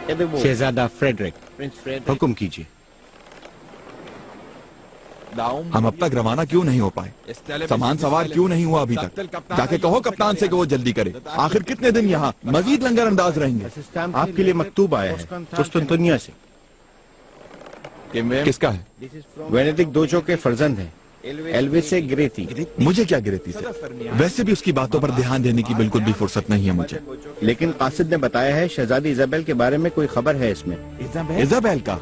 शहजादा Frederick, हुक्म कीजिए। हम अब तक रवाना क्यों नहीं हो पाए? सामान सवार क्यों नहीं हुआ अभी तक? जाके कहो कप्तान से कि वो जल्दी करे। आखिर कितने दिन यहाँ मजीद लंगर अंदाज रहेंगे? आपके लिए मकतूब आया है कुस्तुंतनिया से। किसका है? वेनेदिक दोजो के फर्जंद हैं, एल्विस से गिरेती। मुझे क्या गिरेती से? वैसे भी उसकी बातों पर ध्यान देने की बिल्कुल भी फुर्सत नहीं है मुझे। लेकिन कासिद ने बताया है शहजादी इजाबेल के बारे में कोई खबर है इसमें। इजाबेल का?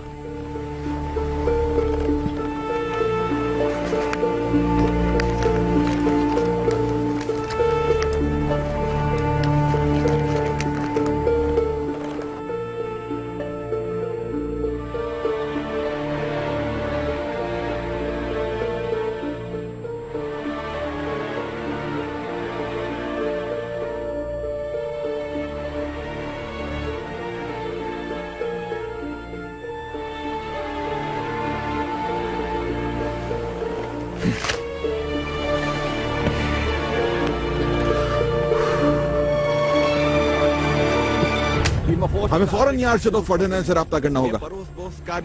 हमें फौरन यहाँ अर्शद फर्डिनेंड से राब्ता करना होगा।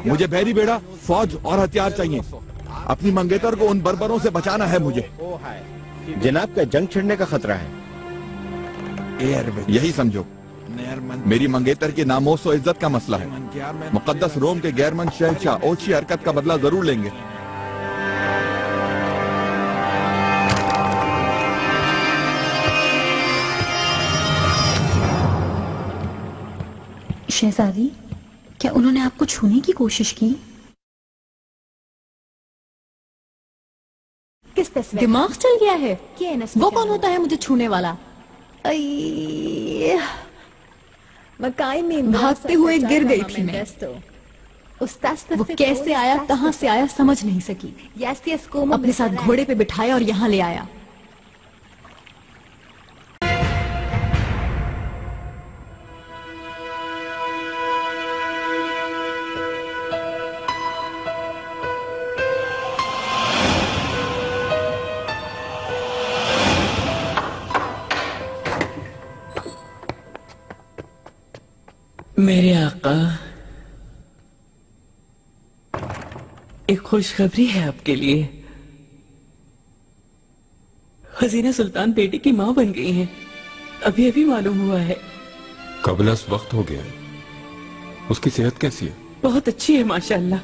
मुझे बहरी बेड़ा, फौज और हथियार चाहिए। अपनी मंगेतर को उन बर्बरों से बचाना है मुझे। जनाब का जंग छिड़ने का खतरा है। यही समझो, मेरी मंगेतर की नामोस और इज्जत का मसला है। मुकद्दस रोम के गैरमंद शहंशाह ओछी हरकत का बदला जरूर लेंगे। शहजादी, क्या उन्होंने आपको छूने की कोशिश की? दिमाग चल गया है? वो कौन होता है मुझे छूने वाला? भागते हुए गिर गई थी मैं। वो कैसे आया, कहां से आया समझ नहीं सकी। अपने साथ घोड़े पे बिठाया और यहाँ ले आया। मेरे आका, एक खुशखबरी है आपके लिए। हसीना सुल्तान बेटी की माँ बन गई हैं। अभी अभी मालूम हुआ है। कबल वक्त हो गया है। उसकी सेहत कैसी है? बहुत अच्छी है माशाअल्लाह,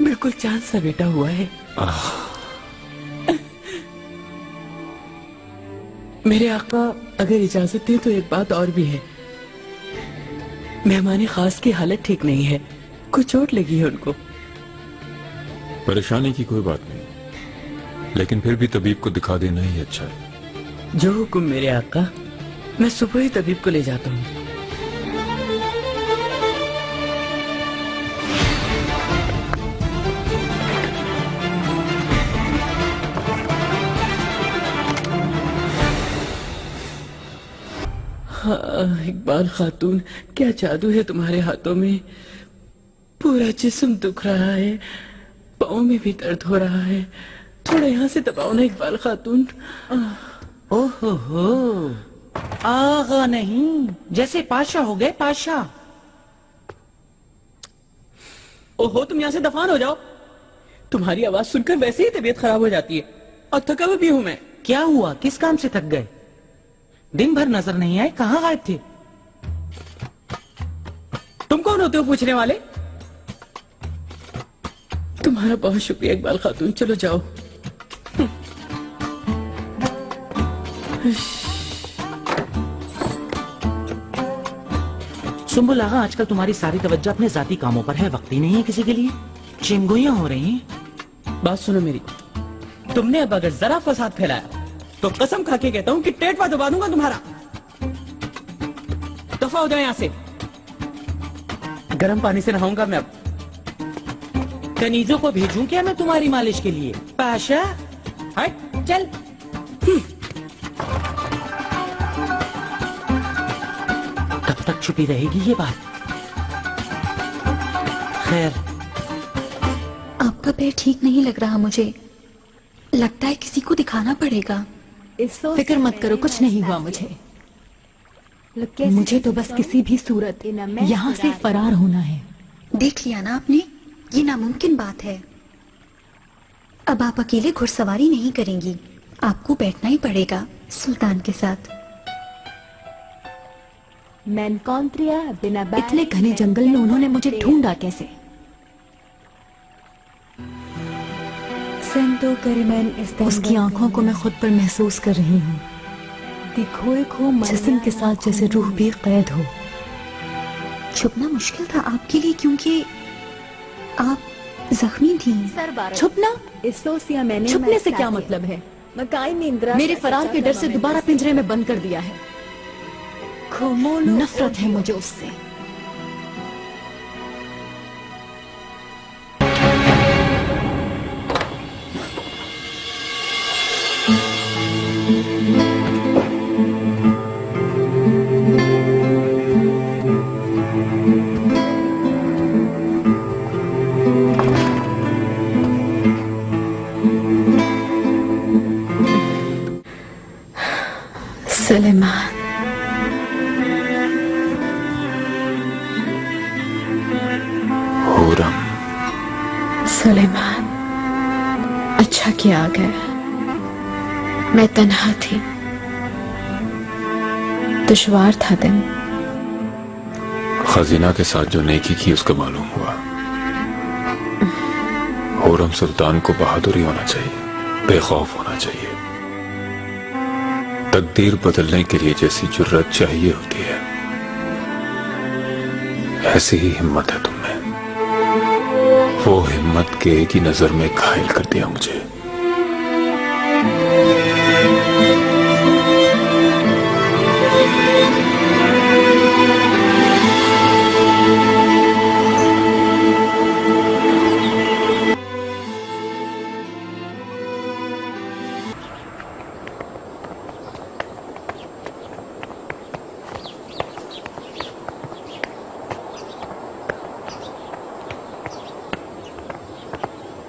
बिल्कुल चांद सा बेटा हुआ है। मेरे आका, अगर इजाजत दें तो एक बात और भी है। मेहमान खास की हालत ठीक नहीं है, कुछ चोट लगी है उनको। परेशानी की कोई बात नहीं, लेकिन फिर भी तबीब को दिखा देना ही अच्छा है। जो हुक्म मेरे आका, मैं सुबह ही तबीब को ले जाता हूँ। इकबाल खातून, क्या जादू है तुम्हारे हाथों में। पूरा जिस्म दुख रहा है, पाँव में भी दर्द हो रहा है। थोड़ा यहाँ से दबाओ ना इकबाल खातून। ओहो हो, आगा नहीं, जैसे पाशा हो गए पाशा। ओहो, तुम यहाँ से दफान हो जाओ। तुम्हारी आवाज सुनकर वैसे ही तबीयत खराब हो जाती है और थका भी हूं मैं। क्या हुआ, किस काम से थक गए? दिन भर नजर नहीं आए, कहाँ गायब थे? तुम कौन होते हो पूछने वाले? तुम्हारा बहुत शुक्रिया इकबाल खातून, चलो जाओ। सुंबुल आगा, आजकल तुम्हारी सारी तवज्जो अपने जाती कामों पर है, वक्त ही नहीं है किसी के लिए। चिमगोइयां हो रही हैं। बात सुनो मेरी, तुमने अब अगर जरा फसाद फैलाया तो कसम खा के कहता हूं कि टेटवा दबा दूंगा तुम्हारा। दफा हो जाए यहां से। गर्म पानी से नहाऊंगा मैं अब। कनीजों को भेजूं क्या मैं तुम्हारी मालिश के लिए? पाशा, हट चल। कब तक छुपी रहेगी ये बात? खैर, आपका पैर ठीक नहीं लग रहा मुझे, लगता है किसी को दिखाना पड़ेगा। फिक्र मत करो, कुछ नहीं हुआ मुझे। मुझे तो बस किसी भी सूरत यहाँ से फरार होना है। देख लिया ना आपने, ये नामुमकिन बात है। अब आप अकेले घुड़सवारी नहीं करेंगी, आपको बैठना ही पड़ेगा सुल्तान के साथ। इतने घने जंगल में उन्होंने मुझे ढूंढा कैसे? उसकी आंखों को मैं खुद पर महसूस कर रही हूँ, जिस्म के साथ जैसे रूह भी कैद हो। छुपना मुश्किल था आपके लिए क्योंकि आप जख्मी थी। छुपना? छुपने से क्या मतलब है? मेरे फरार के डर से दोबारा पिंजरे में बंद कर दिया है। नफरत है मुझे उससे। सुलेमान, सुलेमान, अच्छा किया आ गया। मैं तन्हा थी, दुश्वार था दिन। खजीना के साथ जो नेकी की उसका मालूम हुआ। हुरम सुल्तान को बहादुरी होना चाहिए, बेखौफ होना चाहिए। तकदीर बदलने के लिए जैसी जुर्रत चाहिए होती है, ऐसी ही हिम्मत है तुम में। वो हिम्मत के एक ही नजर में घायल कर दिया मुझे।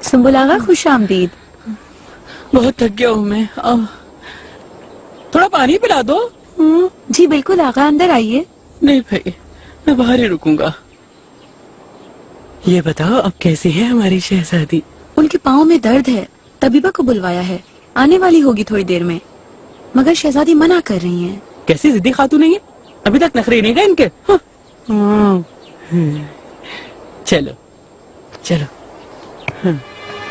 सुंबुल आगा, खुश आमदीद। बहुत थक गया हूँ मैं, थोड़ा पानी पिला दो। जी बिल्कुल आगा, अंदर आइए। नहीं भाई, मैं बाहर ही रुकूंगा। ये बताओ अब कैसी है हमारी शहजादी? उनके पाँव में दर्द है, तबीबा को बुलवाया है, आने वाली होगी थोड़ी देर में, मगर शहजादी मना कर रही हैं। कैसी जिद्दी खातून है ये, अभी तक नखरे नहीं गए इनके। चलो चलो।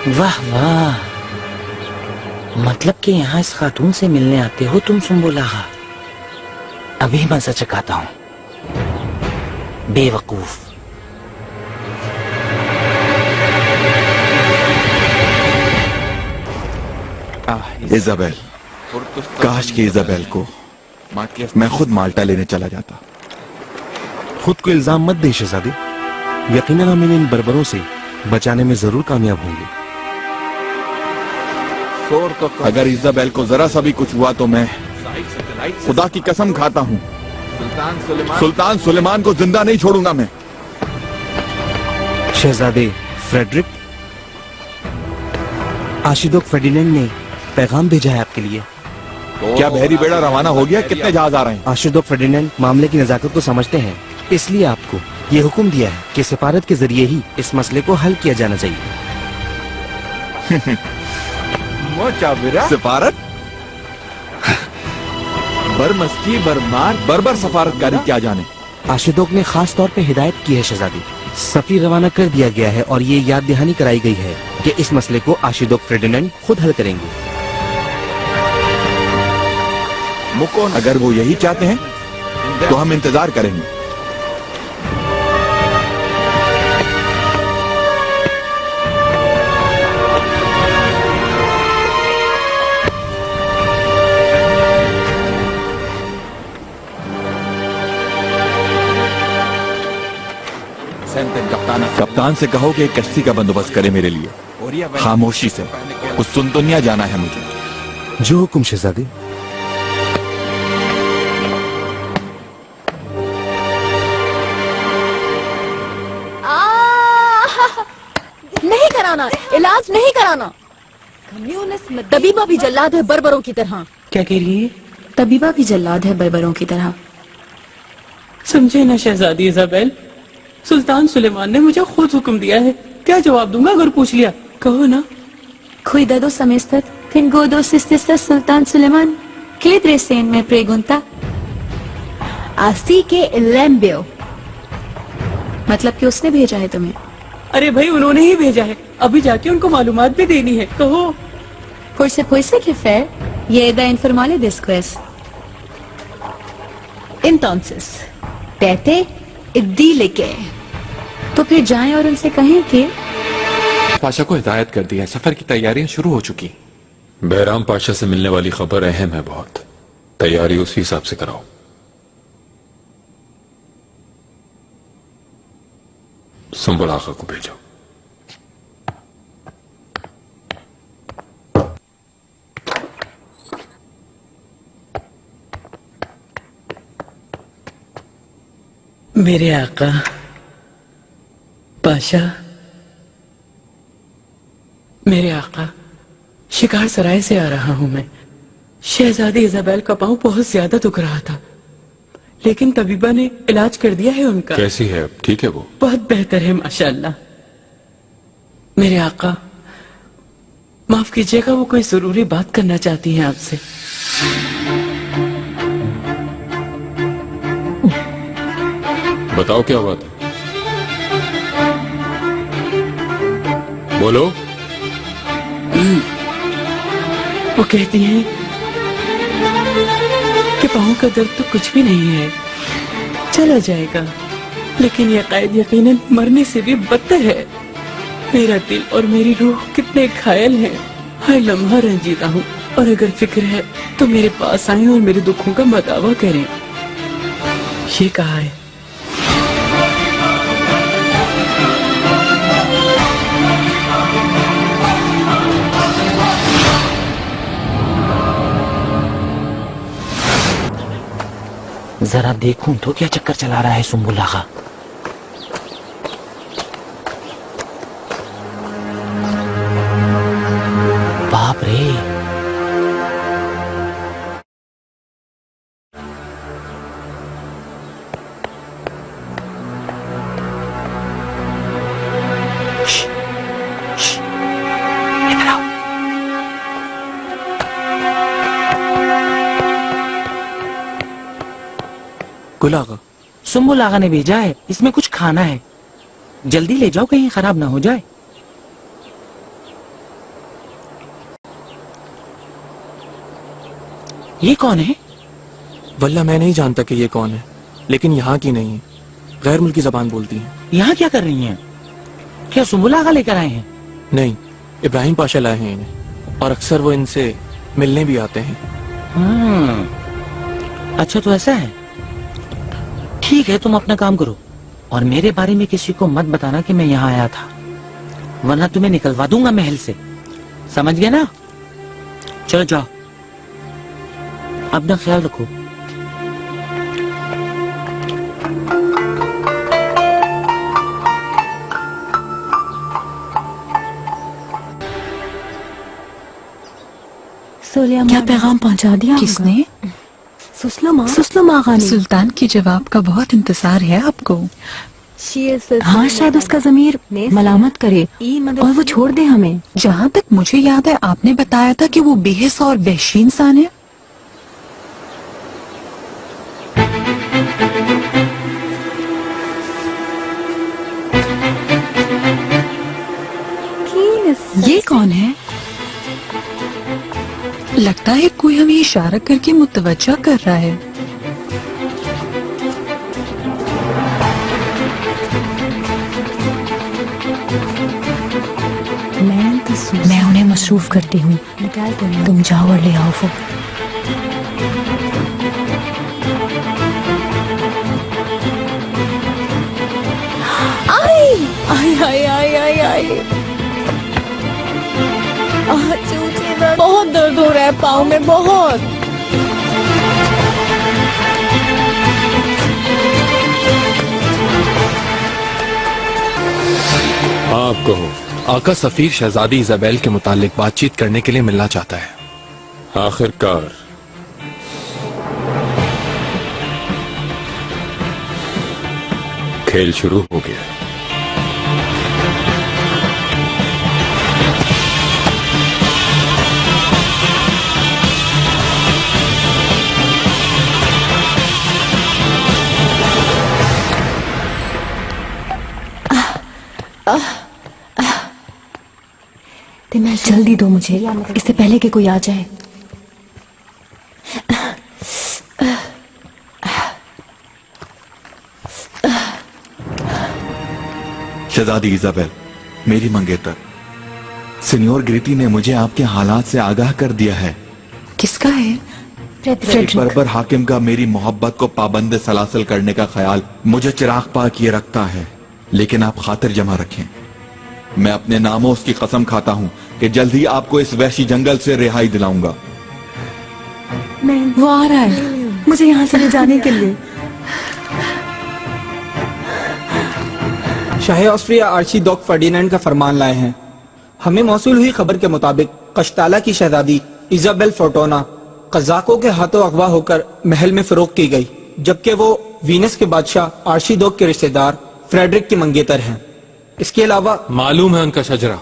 वाह वाह, मतलब कि यहाँ इस खातून से मिलने आते हो तुम सुंबुल आगा? अभी मजा चकाता हूँ, बेवकूफ। इजाबेल, काश की इजाबेल को मैं खुद माल्टा लेने चला जाता। खुद को इल्जाम मत दे शहजादी, यकीनन हम इन बर्बरों से बचाने में जरूर कामयाब होंगे। अगर इजाबेल को जरा सा भी कुछ हुआ तो मैं खुदा की कसम खाता हूँ सुल्तान सुलेमान को जिंदा नहीं छोड़ूंगा मैं। शहजादे फ्रेडरिक, आशिदोक फेर्डिनेंड ने पैगाम भेजा है आपके लिए। क्या बहरी बेड़ा रवाना हो गया? कितने जहाज आ रहे हैं? आशिदोक फेर्डिनेंड मामले की नजाकत को समझते हैं, इसलिए आपको ये हुक्म दिया है कि सिफारत के जरिए ही इस मसले को हल किया जाना चाहिए। सिफारत? बरमस्की बरमार बर्बर सफारतकारी क्या जाने। आशिदोक ने खास तौर पे हिदायत की है शहजादी, सफीर रवाना कर दिया गया है और ये याद दहानी कराई गई है कि इस मसले को आशिदोक फेर्डिनेंड खुद हल करेंगे। मुकोन, अगर वो यही चाहते हैं तो हम इंतजार करेंगे। कप्तान से कहो कि एक कश्ती का बंदोबस्त करे मेरे लिए, खामोशी से। कुछ सुनतुनिया जाना है मुझे। जो हुक्म शहजादी। नहीं कराना, इलाज नहीं कराना। तबीबा भी जल्लाद है बर्बरों की तरह। क्या कह रही है? तबीबा भी जल्लाद है बर्बरों की तरह। समझे ना शहजादी इजाबेल, सुल्तान सुलेमान ने मुझे खुद हुक्म दिया है। क्या जवाब दूंगा अगर पूछ लिया? कहो ना। Cuidado esa amistad. Tengo dos sisters, Sultan Suleiman. ¿Qué deseen me pregunta? Así que le envió. मतलब कि उसने भेजा है तुम्हें? अरे भाई उन्होंने ही भेजा है, अभी जाके उनको मालूमात भी देनी है। कहो। Por qué fe? Llega a informarle después. Entonces, vete y dile que. तो फिर जाएं और उनसे कहें कि पाशा को हिदायत कर दिया, सफर की तैयारियां शुरू हो चुकी। बहराम पाशा से मिलने वाली खबर अहम है बहुत, तैयारी उसी हिसाब से कराओ। सुंबुल आगा को भेजो। मेरे आका पाशा, मेरे आका, शिकार सराय से आ रहा हूं मैं। शहजादी इजाबेल का पांव बहुत ज्यादा दुख रहा था, लेकिन तबीबा ने इलाज कर दिया है उनका। कैसी है अब? ठीक है वो? बहुत बेहतर है माशाल्लाह। मेरे आका माफ कीजिएगा, वो कोई जरूरी बात करना चाहती हैं आपसे। बताओ क्या बात है, बोलो। वो कहती हैं कि पाँव का दर्द तो कुछ भी नहीं है, चला जाएगा, लेकिन यह कैद यकीनन मरने से भी बदतर है। मेरा दिल और मेरी रूह कितने घायल हैं, हर लम्हा रंजीदा हूँ, और अगर फिक्र है तो मेरे पास आए और मेरे दुखों का मदावा करें। ये कहा है। जरा देखूं तो क्या चक्कर चला रहा है सुंबुल आगा। बाप रे, इधर आओ। गुल आगा, सुंबुल आगा ने भेजा है, इसमें कुछ खाना है, जल्दी ले जाओ कहीं खराब ना हो जाए। ये कौन है? वल्ला मैं नहीं जानता कि ये कौन है, लेकिन यहाँ की नहीं है, गैर मुल्की जबान बोलती है। यहाँ क्या कर रही हैं? क्या सुंबुल आगा लेकर आए हैं? नहीं, इब्राहिम पाशा लाए हैं इन्हें, और अक्सर वो इनसे मिलने भी आते हैं। अच्छा तो ऐसा है, ठीक है, तुम अपना काम करो और मेरे बारे में किसी को मत बताना कि मैं यहाँ आया था, वरना तुम्हें निकलवा दूंगा महल से, समझ गए ना? चलो जाओ, अपना ख्याल रखो। क्या पैगाम पहुंचा दिया? किसने? सुस्लम आगा ने। सुल्तान के जवाब का बहुत इंतजार है आपको। हाँ, शायद उसका ज़मीर मलामत करे और वो छोड़ दे हमें। जहाँ तक मुझे याद है आपने बताया था कि वो बेहिस और वहशी इंसान है। ये कौन है? लगता है कोई हमें इशारा करके मुतवज्जा कर रहा है। मैं उन्हें मसरूफ करती हूँ, तुम जाओ और ले आओ वो। आई आई आई आई आई आई, बहुत दर्द हो रहा है पाँव में, बहुत। आप कहो। आका सफीर शहजादी इजाबेल के मुतालिक बातचीत करने के लिए मिलना चाहता है। आखिरकार खेल शुरू हो गया। जल्दी दो मुझे, इससे पहले कि कोई आ जाए। शहजादी इजाबेल, मेरी मंगेतर, सीनियर ग्रीटी ने मुझे आपके हालात से आगाह कर दिया है। किसका है? एक बर्बर हाकिम का मेरी मोहब्बत को पाबंद सलासल करने का ख्याल मुझे चिराग पा किए रखता है, लेकिन आप खातिर जमा रखें। मैं अपने नामोस की कसम खाता हूँ कि जल्द ही आपको इस वहशी जंगल से रिहाई दिलाऊंगा। वो आ रहा है मुझे यहाँ से ले जाने के लिए। शाह ऑस्ट्रिया आर्चीडुक फर्डिनेंड का फरमान लाए हैं। हमें मौसूल हुई खबर के मुताबिक कश्ताला की शहजादी इजाबेल फोर्टोना कज़ाकों के हाथों अगवा होकर महल में फरोख्त की गई, जबकि वो वीनस के बादशाह आर्चीडुक के रिश्तेदार फ्रेडरिक की मंगेतर हैं। इसके अलावा मालूम है उनका शजरा।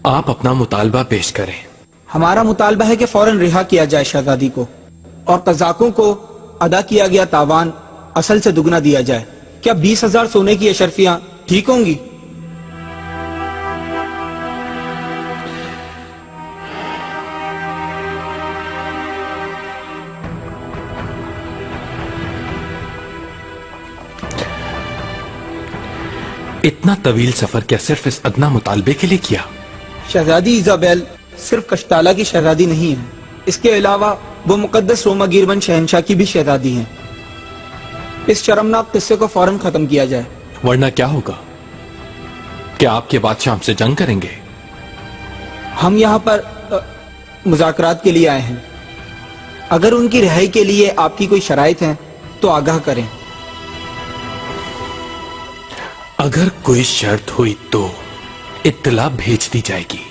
आप अपना मुतालबा पेश करें। हमारा मुतालबा है कि फौरन रिहा किया जाए शहजादी को, और कज़ाकों को अदा किया गया तावान असल से दुगना दिया जाए। क्या 20,000 सोने की अशरफियां ठीक होंगी? इतना तवील सफर क्या सिर्फ इस अदना मुतालबे के लिए किया? शहजादी इजाबेल सिर्फ कश्ताला की शहजादी नहीं है, इसके अलावा वो मुकद्दस रोमागीरवन शहंशाह की भी शहजादी हैं। इस शर्मनाक किस्से को फौरन खत्म किया जाए, वरना क्या होगा? क्या आपके बादशाह हमसे जंग करेंगे? हम यहाँ पर मुज़ाकरात के लिए आए हैं। अगर उनकी रिहाई के लिए आपकी कोई शराइत है तो आगाह करें। अगर कोई शर्त हुई तो इत्तला भेज दी जाएगी।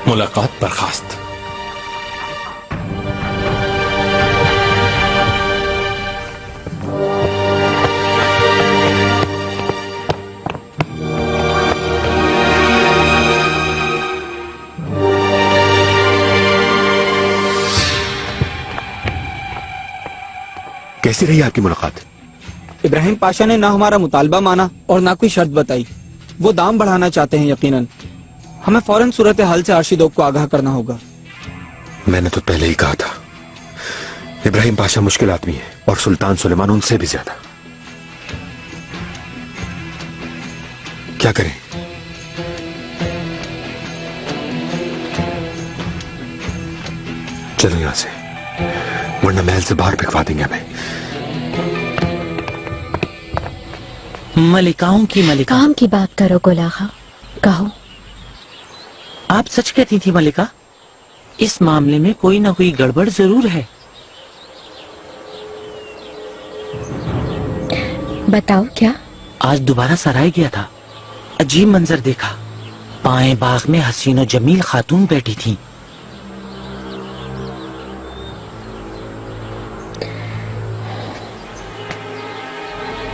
मुलाकात बर्खास्त। कैसी रही आपकी मुलाकात? इब्राहिम पाशा ने ना हमारा मुतालबा माना और ना कोई शर्त बताई। वो दाम बढ़ाना चाहते हैं। यकीनन हमें फौरन सूरत हाल से आर्शिदोक को आगाह करना होगा। मैंने तो पहले ही कहा था, इब्राहिम पाशा मुश्किल आदमी है और सुल्तान सुलेमान उनसे भी ज्यादा। क्या करें? चलो यहां से, वरना महल से बाहर फेंकवा देंगे हमें। मलिकाओं की मलिका। काम की बात करो गुलाहा, कहो। आप सच कहती थी मलिका, इस मामले में कोई ना कोई गड़बड़ जरूर है। बताओ क्या? आज दोबारा सराय गया था, अजीब मंजर देखा। पाए बाग में हसीनो जमील खातून बैठी थी।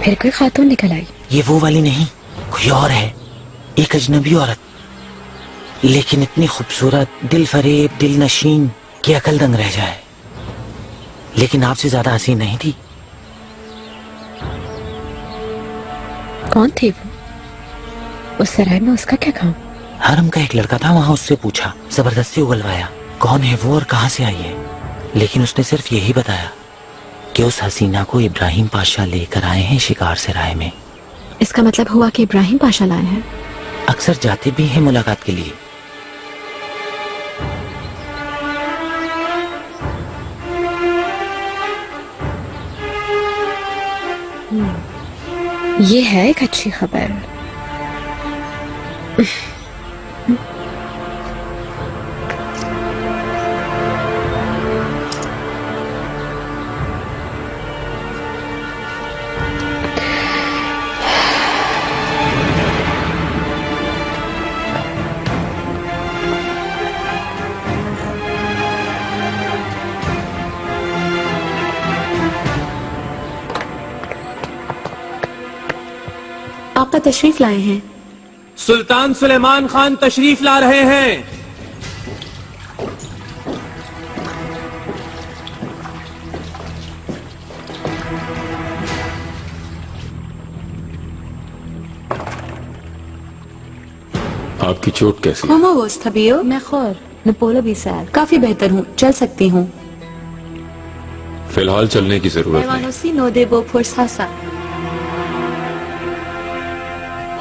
फिर कोई खातून निकल आई? ये वो वाली नहीं, कोई और है, एक अजनबी औरत, लेकिन इतनी खूबसूरत, दिल फरेब, दिल नशीन कि अकल दंग रह जाए। लेकिन आपसे ज्यादा हसीन नहीं थी। कौन थी वो? उस सराय में उसका क्या काम? हरम का एक लड़का था वहां, उससे पूछा, जबरदस्ती उगलवाया कौन है वो और कहां से आई है। लेकिन उसने सिर्फ यही बताया कि उस हसीना को इब्राहिम पाशा लेकर आए हैं शिकार सराय में। इसका मतलब हुआ कि इब्राहिम पाशा लाए हैं। अक्सर जाते भी हैं मुलाकात के लिए। ये है एक अच्छी खबर। आका तशरीफ लाए हैं। सुल्तान सुलेमान खान तशरीफ ला रहे हैं। आपकी चोट कैसी? ¿Cómo vos, Tabio? Mejor. No puedo pisar. काफी बेहतर हूँ, चल सकती हूँ। फिलहाल चलने की जरूरत नहीं। Si no debo forzarse.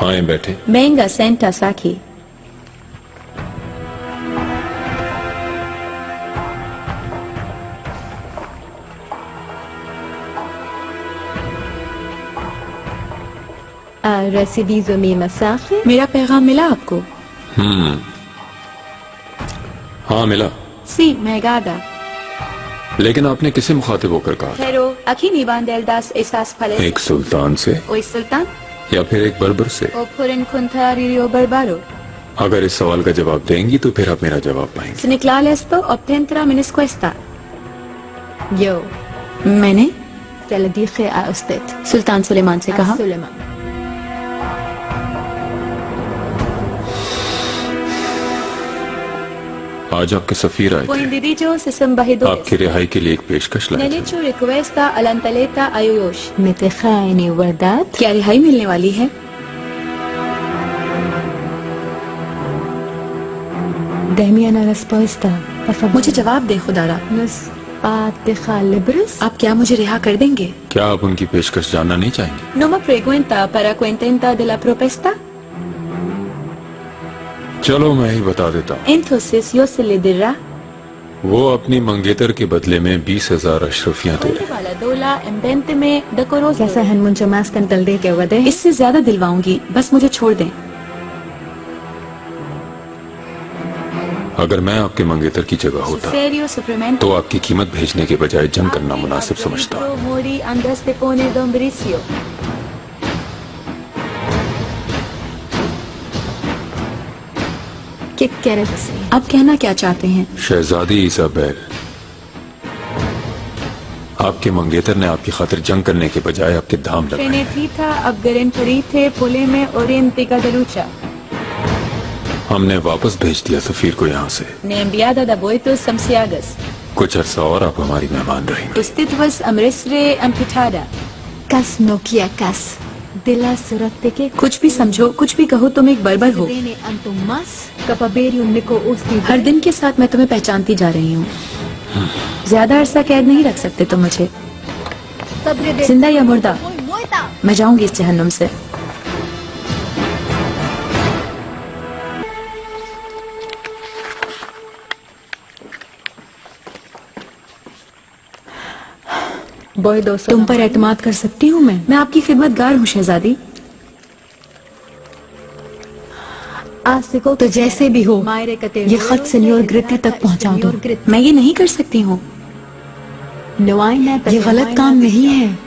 आए बैठे। Venga, siéntase aquí. ¿Ha recibido mi mensaje? मेरा पैगाम मिला आपको? हाँ मिला। Sí, me agrada. लेकिन आपने किसे मुखातिब होकर कहा? Pero aquí mi banderas esas palestras. एक सुल्तान से Hoy sultán या फिर एक बर्बर से? o por encontrar barbaro. अगर इस सवाल का जवाब देंगी तो फिर आप मेरा जवाब पाएंगे। Si claro esto obtendrá menos cuesta. Yo. मैंने? Se lo dije a usted. सुल्तान सुलेमान से कहा। आज आपके सफीर आए थे। आपकी रिहाई के लिए एक पेशकश लाए थे। क्या रिहाई मिलने वाली है? मुझे जवाब दे खुदारा। आप क्या मुझे रिहा कर देंगे? क्या आप उनकी पेशकश जानना नहीं चाहेंगे? No me pregunta para cuenta de la propuesta. चलो मैं ही बता देता हूँ। Entonces yo se le dirá. वो अपनी मंगेतर के बदले में 20,000 अशरफियाँ दे रहे। इससे ज्यादा दिलवाऊंगी, बस मुझे छोड़ दें। अगर मैं आपके मंगेतर की जगह होता तो आपकी कीमत भेजने के बजाय जंग करना मुनासिब समझता। आप कहना क्या चाहते हैं? शहजादी इजाबेल, आपके मंगेतर ने आपकी खातिर जंग करने के बजाय आपके धाम लगाए। हमने वापस भेज दिया सफीर को यहाँ से। कुछ अर्सा और आप हमारी मेहमान रहेंगे। कुछ भी समझो, कुछ भी कहो, तुम एक बर्बर हो। हर दिन के साथ मैं तुम्हें पहचानती जा रही हूँ। ज्यादा अरसा कैद नहीं रख सकते तुम मुझे। जिंदा या मुर्दा, मैं जाऊंगी इस जहन्नुम से। तुम पर एतमाद कर सकती हूँ मैं आपकी खिदमतगार हूँ शहजादी। तो जैसे भी हो ये खत सीनियर ग्रिटी तक पहुँचा दो। मैं ये नहीं कर सकती हूँ, ये गलत काम नहीं है।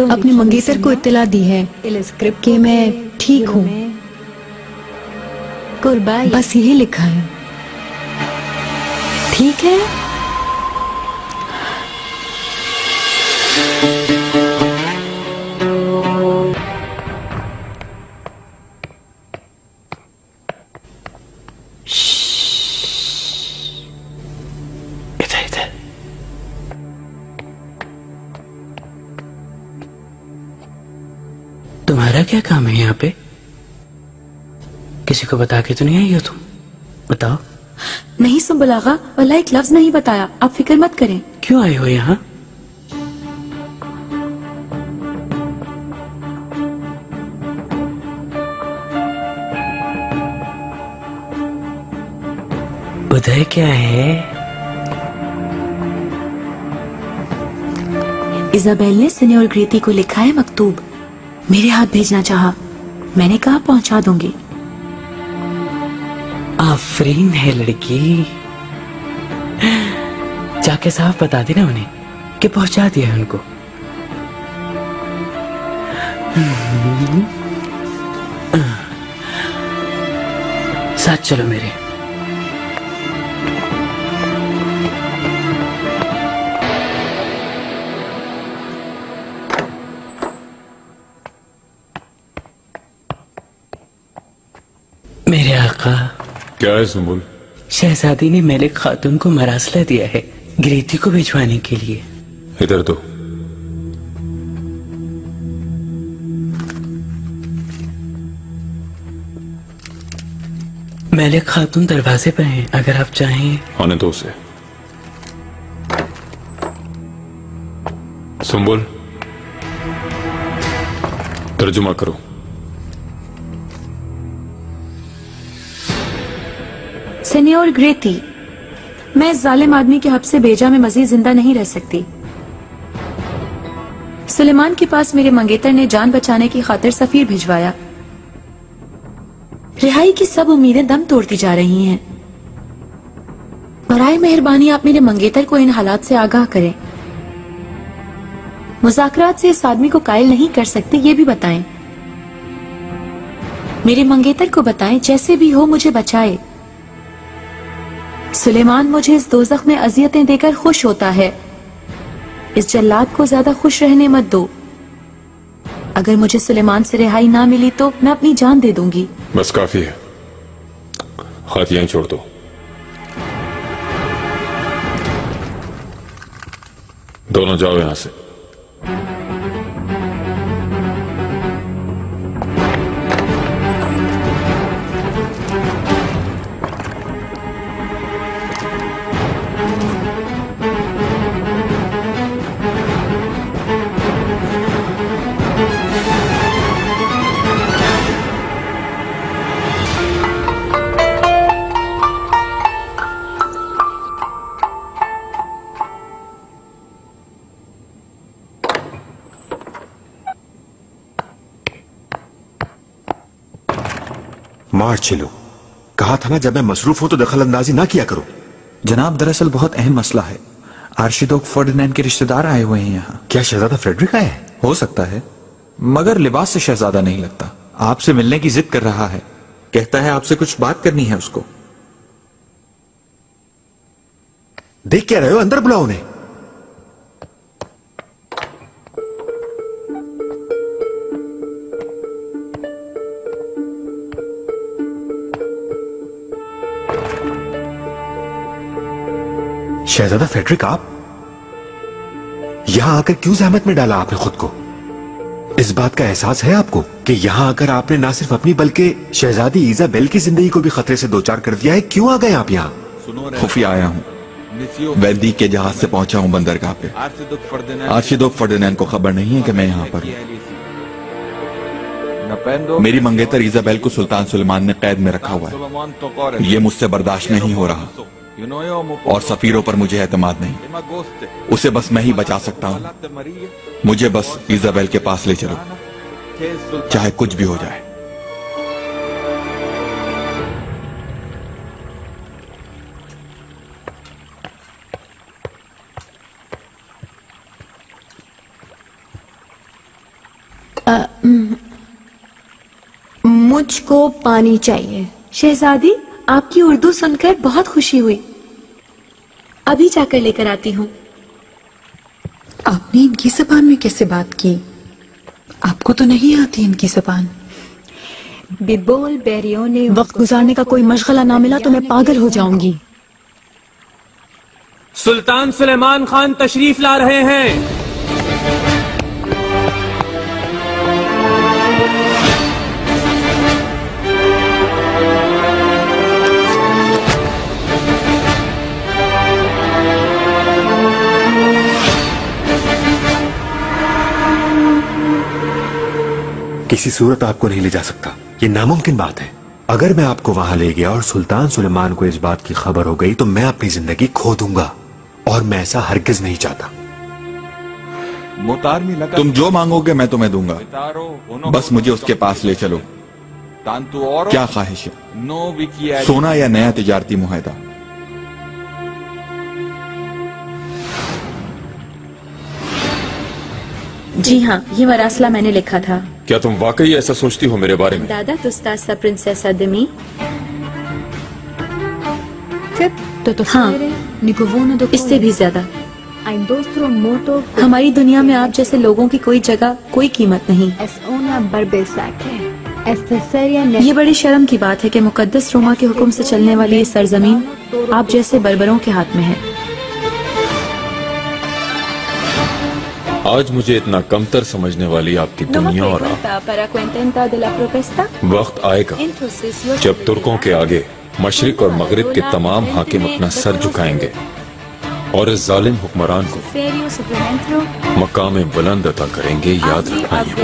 अपने मंगेतर को इत्तला दी है कि मैं ठीक हूँ, बस यही लिखा है। ठीक है, तुम्हारा क्या काम है यहाँ पे? किसी को बता के तो नहीं आई हो तुम? बताओ। नहीं सुबलागा, वल्लाह एक लफ्ज नहीं बताया। आप फिक्र मत करें। क्यों आए हो यहाँ? उधर क्या है? इजाबेल ने सीनियर ग्रेटी को लिखा है मकतूब। मेरे हाथ भेजना चाहा, मैंने कहा पहुंचा दूंगी। आफरीन है लड़की। जाके साफ बता देना उन्हें कि पहुंचा दिया है उनको। साथ चलो मेरे। आका। क्या है सुंबुल? शहजादी ने मलिक खातून को मरासला दिया है गिरेती को भिजवाने के लिए। इधर तो। मलिक खातून दरवाजे पर हैं, अगर आप चाहें। आने दो उसे। सुंबुल, तर्जुमा करो। सेनियोर ग्रेती, मैं इस जालिम आदमी के हब्स से भेजा में मजीद जिंदा नहीं रह सकती। सुलेमान के पास मेरे मंगेतर ने जान बचाने की खातिर सफीर भिजवाया। रिहाई की सब उम्मीदें दम तोड़ती जा रही हैं। बराए मेहरबानी आप मेरे मंगेतर को इन हालात से आगाह करें। मुज़ाकरात से इस आदमी को कायल नहीं कर सकते, ये भी बताएं। मेरे मंगेतर को बताएं जैसे भी हो मुझे बचाए। सुलेमान मुझे इस दोज़ख में अजियतें देकर खुश होता है। इस जल्लाद को ज्यादा खुश रहने मत दो। अगर मुझे सुलेमान से रिहाई ना मिली तो मैं अपनी जान दे दूंगी। बस काफी है, हाथ यहीं छोड़ दो। दोनों जाओ यहां से। मार्चेलो, कहा था ना जब मैं मसरूफ हूं तो दखल अंदाजी ना किया करो। जनाब, दरअसल बहुत अहम मसला है। आर्शिडोक फर्डिनेंड के रिश्तेदार आए हुए हैं यहाँ। क्या शहजादा फ्रेडरिक आया है? हो सकता है, मगर लिबास से शहजादा नहीं लगता। आपसे मिलने की जिद कर रहा है। कहता है आपसे कुछ बात करनी है उसको। देख क्या रहे हो? अंदर बुलाओ उन्हें। शहजादा फ्रेडरिक, आप यहां आकर क्यों जहमत में डाला आपने खुद को? इस बात का एहसास है आपको कि यहां आकर आपने ना सिर्फ अपनी बल्कि शहजादी इजाबेल की जिंदगी को भी खतरे से दो चार कर दिया है। क्यों आ गए आप यहाँ? खुफिया आया हूँ। वैदी के जहाज से पहुंचा हूँ बंदरगाह पे। आर्शिडोक फर्डिनेंड को खबर नहीं है कि मैं यहाँ पर हूँ। मेरी मंगेतर इजाबेल को सुल्तान सुलेमान ने कैद में रखा हुआ है। ये मुझसे बर्दाश्त नहीं हो रहा और सफीरों पर मुझे एतमाद नहीं। उसे बस मैं ही बचा सकता हूँ। मुझे बस इजाबेल के पास ले चलो, चाहे कुछ भी हो जाए। मुझको पानी चाहिए। शहजादी, आपकी उर्दू सुनकर बहुत खुशी हुई। अभी जाकर लेकर आती हूँ। आपने इनकी ज़बान में कैसे बात की? आपको तो नहीं आती इनकी ज़बान। बिबोल बैरियों ने वक्त गुजारने का कोई मशगला ना मिला तो मैं पागल हो जाऊंगी। सुल्तान सुलेमान खान तशरीफ ला रहे हैं। किसी सूरत आपको नहीं ले जा सकता, ये नामुमकिन बात है। अगर मैं आपको वहां ले गया और सुल्तान सुलेमान को इस बात की खबर हो गई तो मैं अपनी जिंदगी खो दूंगा, और मैं ऐसा हरगिज नहीं चाहता। तुम जो मांगोगे मैं तुम्हें दूंगा, बस मुझे उसके पास ले चलो। क्या ख्वाहिश है, सोना या नया तिजारती मुआहदा? जी हाँ, ये मरासला मैंने लिखा था। क्या तुम वाकई ऐसा सोचती हो मेरे बारे में? दादा तुस्तासा प्रिंसेसा दिमी। हाँ, इससे भी ज्यादा। हमारी दुनिया में आप जैसे लोगों की कोई जगह, कोई कीमत नहीं। ये बड़ी शर्म की बात है कि मुकद्दस रोमा के हुक्म से चलने वाली ये सरजमीन आप जैसे बर्बरों के हाथ में है। आज मुझे इतना कमतर समझने वाली आपकी दुनिया और आप, वक्त आएगा जब तुर्कों के आगे मशरिक और मगरिब के तमाम हाकिम अपना सर झुकाएंगे और इस जालिम हुक्मरान को मकाम बुलंद अता करेंगे। याद रखना ये बात।